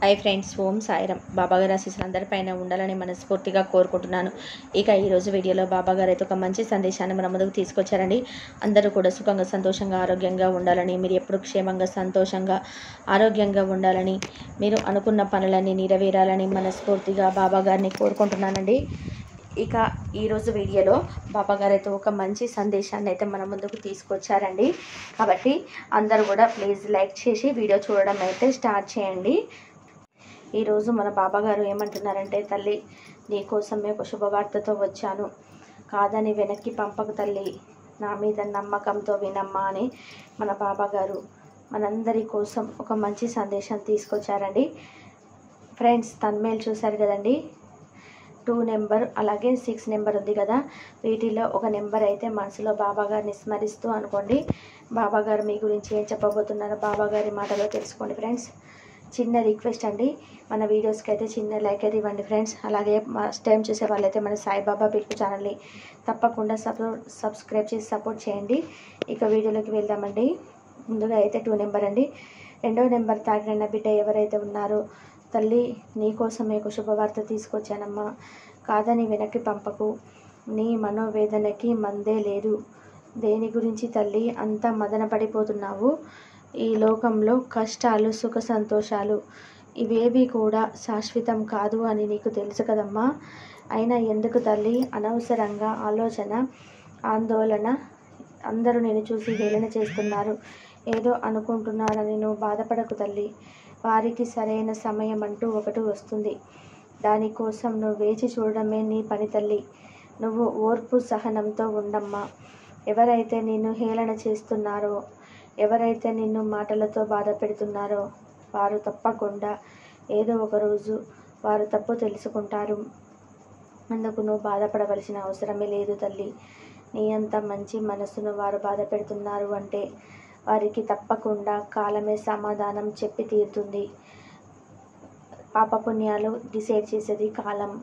Hi friends, ఓం సాయిరం. బాబాగారి ఆశీస్సులు అందరిపైన ఉండాలని మనస్ఫూర్తిగా కోరుకుంటున్నాను. ఇక ఈరోజు వీడియోలో బాబాగారు అయితే ఒక మంచి సందేశాన్ని మన ముందుకు తీసుకొచ్చారండి. అందరూ కూడా సుఖంగా, సంతోషంగా, ఆరోగ్యంగా ఉండాలని, మీరు ఎప్పుడు క్షేమంగా, సంతోషంగా, ఆరోగ్యంగా ఉండాలని, మీరు అనుకున్న పనులన్నీ నెరవేరాలని మనస్ఫూర్తిగా బాబాగారిని కోరుకుంటున్నానండి. ఇక ఈరోజు వీడియోలో బాబాగారు అయితే ఒక మంచి సందేశాన్ని అయితే మన ముందుకు తీసుకొచ్చారండి. కాబట్టి అందరూ కూడా ప్లీజ్ లైక్ చేసి వీడియో చూడడం అయితే స్టార్ట్ చేయండి. ఈరోజు మన బాబాగారు ఏమంటున్నారంటే, తల్లి నీకోసమే ఒక శుభవార్తతో వచ్చాను, కాదని వెనక్కి పంపకు తల్లి, నా మీద నమ్మకంతో వినమ్మా అని మన బాబాగారు మనందరి కోసం ఒక మంచి సందేశం తీసుకొచ్చారండి. ఫ్రెండ్స్, తన్మేలు చూశారు కదండి, 2 నెంబర్ అలాగే 6 నెంబర్ ఉంది కదా, వీటిలో ఒక నెంబర్ అయితే మనసులో బాబాగారిని స్మరిస్తూ అనుకోండి. బాబాగారు మీ గురించి ఏం చెప్పబోతున్నారో బాబాగారి మాటలో తెలుసుకోండి. ఫ్రెండ్స్, చిన్న రిక్వెస్ట్ అండి, మన వీడియోస్కి అయితే చిన్న లైక్ అయితే ఇవ్వండి ఫ్రెండ్స్. అలాగే ఫస్ట్ టైం చూసే వాళ్ళైతే మన సాయిబాబా పిలుపు ఛానల్ని తప్పకుండా సబ్స్క్రైబ్ చేసి సపోర్ట్ చేయండి. ఇక వీడియోలోకి వెళ్దామండి. ముందుగా అయితే 2 నెంబర్ అండి. 2వ నెంబర్ తాకిన బిడ్డ ఎవరైతే ఉన్నారో, తల్లి నీకోసమే ఒక శుభవార్త తీసుకొచ్చానమ్మా, కాదని వెనక్కి పంపకు, నీ మనోవేదనకి మందే లేదు. దేని గురించి తల్లి అంత మదన పడిపోతున్నావు? ఈ లోకంలో కష్టాలు, సుఖ సంతోషాలు ఇవేవి కూడా శాశ్వతం కాదు అని నీకు తెలుసు కదమ్మా. అయినా ఎందుకు తల్లి అనవసరంగా ఆలోచన, ఆందోళన? అందరూ నేను చూసి హేళన చేస్తున్నారు, ఏదో అనుకుంటున్నారని నువ్వు బాధపడకు తల్లి. వారికి సరైన సమయం అంటూ ఒకటి వస్తుంది, దానికోసం నువ్వు వేచి చూడడమే నీ పని తల్లి. నువ్వు ఓర్పు సహనంతో ఉండమ్మా. ఎవరైతే నిన్ను హేళన చేస్తున్నారో, ఎవరైతే నిన్ను మాటలతో బాధ పెడుతున్నారో, వారు తప్పకుండా ఏదో ఒక రోజు వారు తప్పు తెలుసుకుంటారు. అందుకు నువ్వు బాధపడవలసిన అవసరమే లేదు తల్లి. నీ అంత మంచి మనసును వారు బాధ పెడుతున్నారు అంటే వారికి తప్పకుండా కాలమే సమాధానం చెప్పి తీరుతుంది. పాపపుణ్యాలు డిసైడ్ చేసేది కాలం.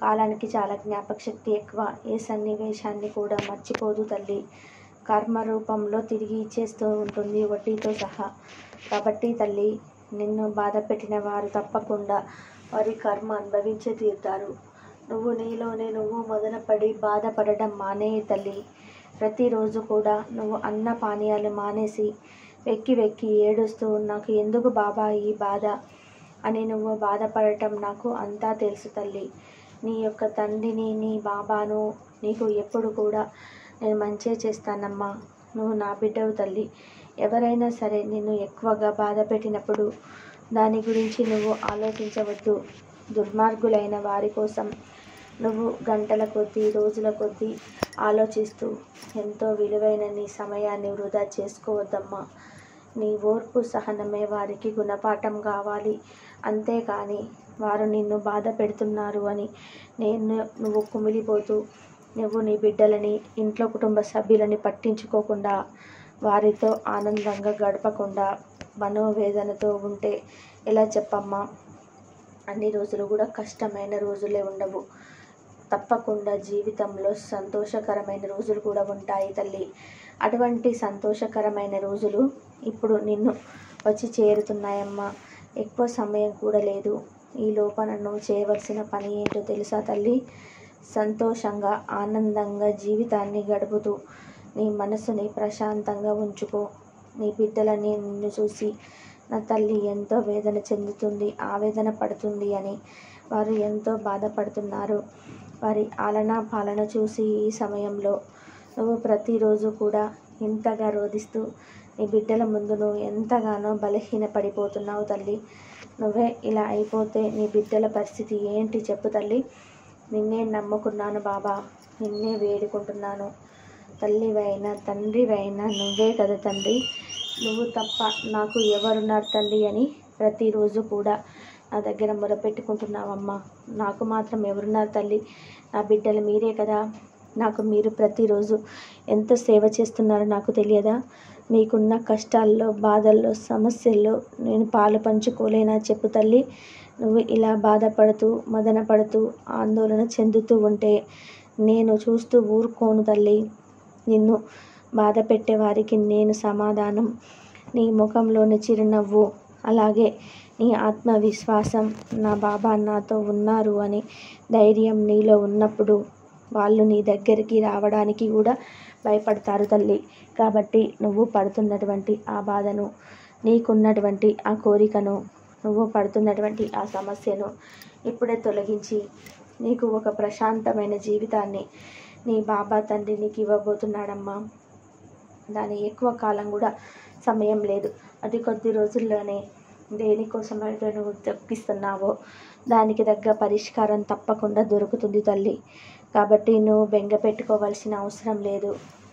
కాలానికి చాలా జ్ఞాపక శక్తి ఎక్కువ. ఏ సన్నివేశాన్ని కూడా మర్చిపోదు తల్లి. కర్మ రూపంలో తిరిగి ఇచ్చేస్తూ ఉంటుంది, వడ్డీతో సహా. కాబట్టి తల్లి, నిన్ను బాధ పెట్టిన వారు తప్పకుండా వారి కర్మ అనుభవించే తీరుతారు. నువ్వు నీలోనే నువ్వు మదనపడి బాధపడడం మానేయి తల్లి. ప్రతిరోజు కూడా నువ్వు అన్న పానీయాలు మానేసి వెక్కి వెక్కి ఏడుస్తూ, నాకు ఎందుకు బాబా ఈ బాధ అని నువ్వు బాధపడటం నాకు అంతా తెలుసు తల్లి. నీ యొక్క తండ్రిని, నీ బాబాను నీకు ఎప్పుడు కూడా నేను మంచే చేస్తానమ్మా. నువ్వు నా బిడ్డవు తల్లి. ఎవరైనా సరే నిన్ను ఎక్కువగా బాధ పెట్టినప్పుడు దాని గురించి నువ్వు ఆలోచించవద్దు. దుర్మార్గులైన వారి కోసం నువ్వు గంటల కొద్దీ, రోజుల కొద్దీ ఆలోచిస్తూ ఎంతో విలువైన నీ సమయాన్ని వృధా చేసుకోవద్దమ్మా. నీ ఓర్పు సహనమే వారికి గుణపాఠం కావాలి. అంతేకాని వారు నిన్ను బాధ పెడుతున్నారు అని నువ్వు కుమిలిపోతూ, నువ్వు నీ బిడ్డలని, ఇంట్లో కుటుంబ సభ్యులని పట్టించుకోకుండా, వారితో ఆనందంగా గడపకుండా మనోవేదనతో ఉంటే ఎలా చెప్పమ్మా? అన్ని రోజులు కూడా కష్టమైన రోజులే ఉండవు. తప్పకుండా జీవితంలో సంతోషకరమైన రోజులు కూడా ఉంటాయి తల్లి. అటువంటి సంతోషకరమైన రోజులు ఇప్పుడు నిన్ను వచ్చి చేరుతున్నాయమ్మా. ఎక్కువ సమయం కూడా లేదు. ఈ లోపల నువ్వు చేయవలసిన పని ఏంటో తెలుసా తల్లి? సంతోషంగా, ఆనందంగా జీవితాన్ని గడుపుతూ నీ మనసుని ప్రశాంతంగా ఉంచుకో. నీ బిడ్డలని నిన్ను చూసి నా తల్లి ఎంతో వేదన చెందుతుంది, ఆవేదన పడుతుంది అని వారు ఎంతో బాధపడుతున్నారు. వారి ఆలన పాలన చూసి ఈ సమయంలో నువ్వు ప్రతిరోజు కూడా ఇంతగా రోధిస్తూ నీ బిడ్డల ముందు నువ్వు ఎంతగానో బలహీన పడిపోతున్నావు తల్లి. నువ్వే ఇలా అయిపోతే నీ బిడ్డల పరిస్థితి ఏంటి చెప్పు తల్లి? నిన్నే నమ్ముకున్నాను బాబా, నిన్నే వేడుకుంటున్నాను. తల్లివైనా తండ్రివైనా నువ్వే కదా తండ్రి. నువ్వు తప్ప నాకు ఎవరున్నారు తల్లి అని ప్రతిరోజు కూడా నా దగ్గర మొరపెట్టుకుంటున్నావమ్మా. నాకు మాత్రం ఎవరున్నారు తల్లి? నా బిడ్డలు మీరే కదా. నాకు మీరు ప్రతిరోజు ఎంత సేవ చేస్తున్నారో నాకు తెలియదా? మీకున్న కష్టాల్లో, బాధల్లో, సమస్యల్లో నేను పాలు పంచుకోలేనా చెప్పు తల్లి? నువ్వు ఇలా బాధపడుతూ, మదన పడుతూ, ఆందోళన చెందుతూ ఉంటే నేను చూస్తూ ఊరుకోను తల్లి. నిన్ను బాధ పెట్టే వారికి నేను సమాధానం. నీ ముఖంలోని చిరునవ్వు అలాగే నీ ఆత్మవిశ్వాసం, నా బాబా నాతో ఉన్నారు అని ధైర్యం నీలో ఉన్నప్పుడు వాళ్ళు నీ దగ్గరికి రావడానికి కూడా భయపడతారు తల్లి. కాబట్టి నువ్వు పడుతున్నటువంటి ఆ బాధను, నీకున్నటువంటి ఆ కోరికను, నువ్వు పడుతున్నటువంటి ఆ సమస్యను ఇప్పుడే తొలగించి నీకు ఒక ప్రశాంతమైన జీవితాన్ని నీ బాబా తండ్రి నీకు ఇవ్వబోతున్నాడమ్మా. దాని ఎక్కువ కాలం కూడా సమయం లేదు. అతి కొద్ది రోజుల్లోనే దేనికోసమైతే నువ్వు తప్పిస్తున్నావో దానికి తగ్గ పరిష్కారం తప్పకుండా దొరుకుతుంది తల్లి. కాబట్టి నువ్వు బెంగ పెట్టుకోవాల్సిన అవసరం లేదు.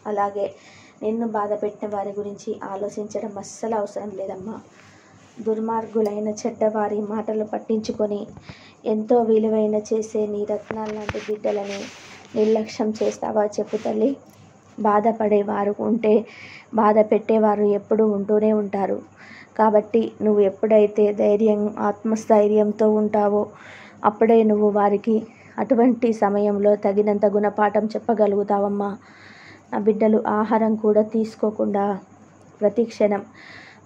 అలాగే నిన్ను బాధ పెట్టిన వారి గురించి ఆలోచించడం అస్సలు అవసరం లేదమ్మా. దుర్మార్గులైన చెడ్డవారి మాటలు పట్టించుకొని ఎంతో విలువైన చేసే నీ రత్నాల లాంటి బిడ్డలని నిర్లక్ష్యం చేస్తావా చెప్పు తల్లి. బాధపడేవారు ఉంటే బాధ పెట్టేవారు ఎప్పుడూ ఉంటూనే ఉంటారు. కాబట్టి నువ్వు ఎప్పుడైతే ఆత్మస్థైర్యంతో ఉంటావో అప్పుడే నువ్వు వారికి అటువంటి సమయంలో తగినంత గుణపాఠం చెప్పగలుగుతావమ్మా. నా బిడ్డలు ఆహారం కూడా తీసుకోకుండా ప్రతి క్షణం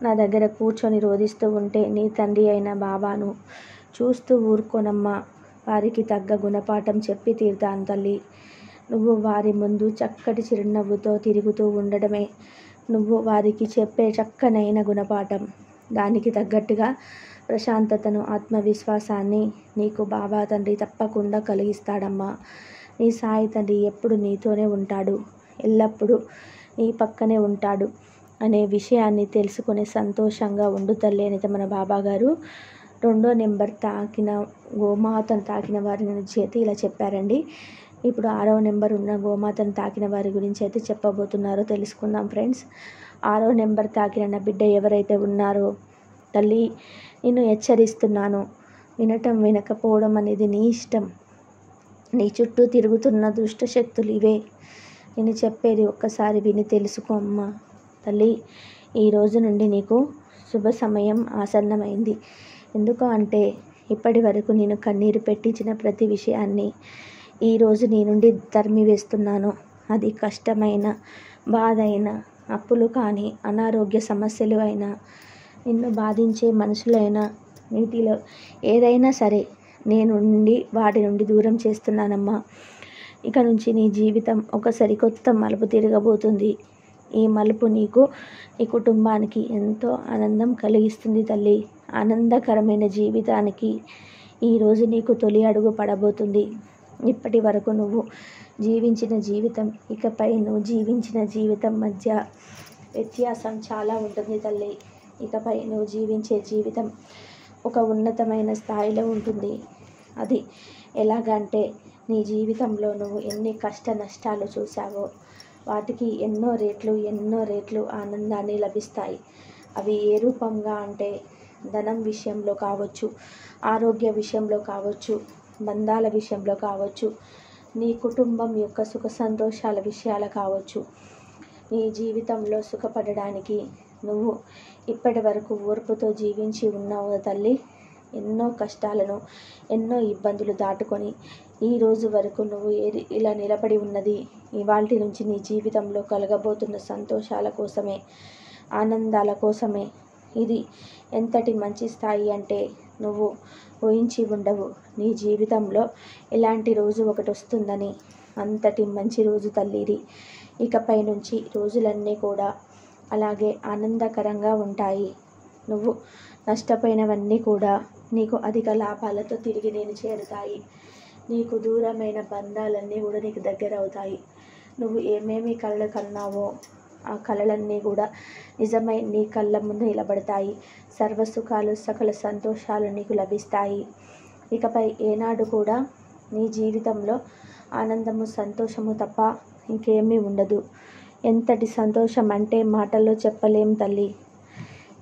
నా దగ్గర కూర్చొని రోదిస్తూ ఉంటే నీ తండ్రి అయిన బాబాను చూస్తూ ఊరుకోనమ్మా. వారికి తగ్గ గుణపాఠం చెప్పి తీరుతాను తల్లి. నువ్వు వారి ముందు చక్కటి చిరునవ్వుతో తిరుగుతూ ఉండడమే నువ్వు వారికి చెప్పే చక్కనైన గుణపాఠం. దానికి తగ్గట్టుగా ప్రశాంతతను, ఆత్మవిశ్వాసాన్ని నీకు బాబా తండ్రి తప్పకుండా కలిగిస్తాడమ్మా. నీ సాయి తండ్రి ఎప్పుడు నీతోనే ఉంటాడు, ఎల్లప్పుడూ నీ పక్కనే ఉంటాడు అనే విషయాన్ని తెలుసుకునే సంతోషంగా ఉండు తల్లి అని మన బాబా గారు 2వ నెంబర్ గోమాతను తాకిన వారి గురించి అయితే ఇలా చెప్పారండి. ఇప్పుడు 6వ నెంబర్ ఉన్న గోమాతను తాకిన వారి గురించి అయితే చెప్పబోతున్నారో తెలుసుకుందాం ఫ్రెండ్స్. 6వ నెంబర్ తాకిన నా బిడ్డ ఎవరైతే ఉన్నారో తల్లి, నిన్ను హెచ్చరిస్తున్నాను. వినటం వినకపోవడం అనేది నీ ఇష్టం. నీ చుట్టూ తిరుగుతున్న దుష్ట శక్తులు ఇవే. నేను చెప్పేది ఒక్కసారి విని తెలుసుకో అమ్మా. తల్లి, ఈ రోజు నుండి నీకు శుభ సమయం ఆసన్నమైంది. ఎందుకు అంటే ఇప్పటి వరకు నేను కన్నీరు పెట్టించిన ప్రతి విషయాన్ని ఈరోజు నీ నుండి తరిమివేస్తున్నాను. అది కష్టమైన, బాధ అయినా, అప్పులు కానీ, అనారోగ్య సమస్యలు అయినా, నిన్ను బాధించే మనుషులైనా, వీటిలో ఏదైనా సరే నేను వాటి నుండి దూరం చేస్తున్నానమ్మా. ఇక నుంచి నీ జీవితం ఒక సరికొత్త మలుపు తిరగబోతుంది. ఈ మలుపు నీకు, నీ కుటుంబానికి ఎంతో ఆనందం కలిగిస్తుంది తల్లి. ఆనందకరమైన జీవితానికి ఈరోజు నీకు తొలి అడుగు పడబోతుంది. ఇప్పటి వరకు నువ్వు జీవించిన జీవితం, ఇకపై నువ్వు జీవించిన జీవితం మధ్య వ్యత్యాసం చాలా ఉంటుంది తల్లి. ఇకపై నువ్వు జీవించే జీవితం ఒక ఉన్నతమైన స్థాయిలో ఉంటుంది. అది ఎలాగంటే నీ జీవితంలో నువ్వు ఎన్ని కష్ట నష్టాలు చూసావో వాటికి ఎన్నో రెట్లు ఆనందాన్ని లభిస్తాయి. అవి ఏ రూపంగా అంటే ధనం విషయంలో కావచ్చు, ఆరోగ్య విషయంలో కావచ్చు, బంధాల విషయంలో కావచ్చు, నీ కుటుంబం యొక్క సుఖ సంతోషాల విషయాలు కావచ్చు. నీ జీవితంలో సుఖపడడానికి నువ్వు ఇప్పటి వరకు ఓర్పుతో జీవించి ఉన్నావు తల్లి. ఎన్నో కష్టాలను, ఎన్నో ఇబ్బందులు దాటుకొని ఈ రోజు వరకు నువ్వు ఇలా నిలబడి ఉన్నది ఇవాల్టి నుంచి నీ జీవితంలో కలగబోతున్న సంతోషాల కోసమే, ఆనందాల కోసమే. ఇది ఎంతటి మంచి స్థాయి అంటే నువ్వు ఊహించి ఉండవు. నీ జీవితంలో ఇలాంటి రోజు ఒకటి వస్తుందని. అంతటి మంచి రోజు తల్లి ఇది. ఇకపై నుంచి రోజులన్నీ కూడా అలాగే ఆనందకరంగా ఉంటాయి. నువ్వు నష్టపోయినవన్నీ కూడా నీకు అధిక లాభాలతో తిరిగి నేను చేరుతాయి. నీకు దూరమైన బంధాలన్నీ కూడా నీకు దగ్గర అవుతాయి. నువ్వు ఏమేమి కలలు కన్నావో ఆ కలలన్నీ కూడా నిజమై నీ కళ్ళ ముందు నిలబడతాయి. సర్వసుఖాలు, సకల సంతోషాలు నీకు లభిస్తాయి. ఇకపై ఏనాడు కూడా నీ జీవితంలో ఆనందము, సంతోషము తప్ప ఇంకేమీ ఉండదు. ఎంతటి సంతోషం అంటే మాటల్లో చెప్పలేం తల్లి.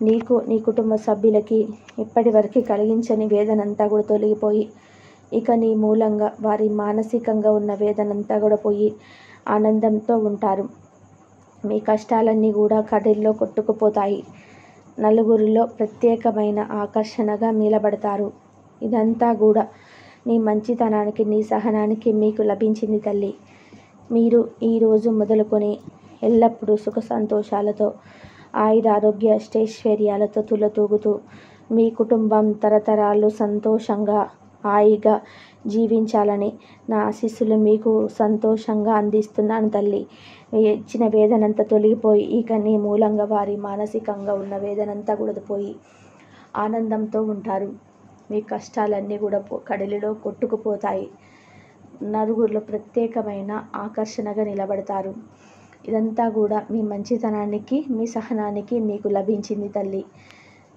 నీకు, నీ కుటుంబ సభ్యులకి ఇప్పటి వరకు కలిగించని వేదనంతా కూడా తొలగిపోయి ఇక నీ మూలంగా వారి మానసికంగా ఉన్న వేదనంతా కూడా పోయి ఆనందంతో ఉంటారు. మీ కష్టాలన్నీ కూడా కడల్లో కొట్టుకుపోతాయి. నలుగురిలో ప్రత్యేకమైన ఆకర్షణగా నిలబడతారు. ఇదంతా కూడా నీ మంచితనానికి, నీ సహనానికి మీకు లభించింది తల్లి. మీరు ఈరోజు మొదలుకొని ఎల్లప్పుడూ సుఖ సంతోషాలతో, ఆయురారోగ్య అష్టైశ్వర్యాలతో తులతూగుతూ మీ కుటుంబం తరతరాలు సంతోషంగా హాయిగా జీవించాలని నా ఆశీస్సులు మీకు సంతోషంగా అందిస్తున్నాను తల్లి. ఇచ్చిన వేదనంతా తొలగిపోయి ఇక నీ మూలంగా వారి మానసికంగా ఉన్న వేదనంతా కూడా పోయి ఆనందంతో ఉంటారు. మీ కష్టాలన్నీ కూడా కడలిలో కొట్టుకుపోతాయి. నలుగురిలో ప్రత్యేకమైన ఆకర్షణగా నిలబడతారు. ఇదంతా కూడా మీ మంచితనానికి మీ సహనానికి మీకు లభించింది తల్లి.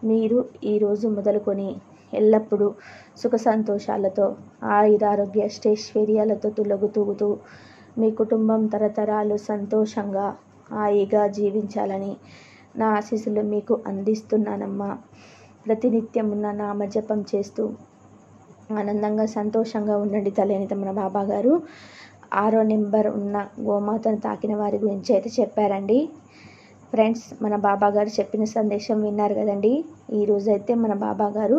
మీరు ఈరోజు మొదలుకొని ఎల్లప్పుడూ సుఖ సంతోషాలతో ఆయురారోగ్య అష్టైశ్వర్యాలతో తులగుతూగుతూ మీ కుటుంబం తరతరాలు సంతోషంగా హాయిగా జీవించాలని నా ఆశీస్సులు మీకు అందిస్తున్నానమ్మా. ప్రతినిత్యం ఉన్న నామజపం చేస్తూ ఆనందంగా సంతోషంగా ఉండండి తల్లి అని మన బాబా గారు 6వ నెంబర్ ఉన్న గోమాతను తాకిన వారి గురించి అయితే చెప్పారండి. ఫ్రెండ్స్, మన బాబా గారు చెప్పిన సందేశం విన్నారు కదండి. ఈరోజైతే మన బాబా గారు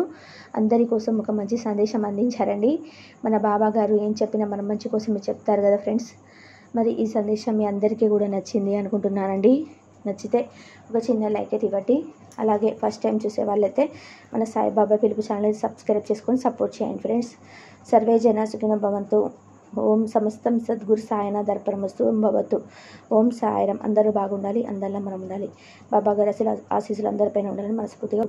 అందరి కోసం ఒక మంచి సందేశం అందించారండి. మన బాబా గారు ఏం చెప్పినా మన మంచి కోసమే చెప్తారు కదా ఫ్రెండ్స్. మరి ఈ సందేశం మీ అందరికీ కూడా నచ్చింది అనుకుంటున్నానండి. నచ్చితే ఒక చిన్న లైక్ అయితే ఇవ్వండి. అలాగే ఫస్ట్ టైం చూసే వాళ్ళైతే మన సాయిబాబా పిలుపు ఛానల్ సబ్స్క్రైబ్ చేసుకొని సపోర్ట్ చేయండి ఫ్రెండ్స్. సర్వే జన సుఖినో భవంతు. ఓం సమస్తం సద్గురు సాయనాథ్ అర్పణమస్తు. ఓం భవతు. ఓం సాయిరాం. అందరూ బాగుండాలి, అందరిలో మనం ఉండాలి. బాబా గారి ఆశీస్సులు అందరిపైన ఉండాలని మనస్ఫూర్తిగా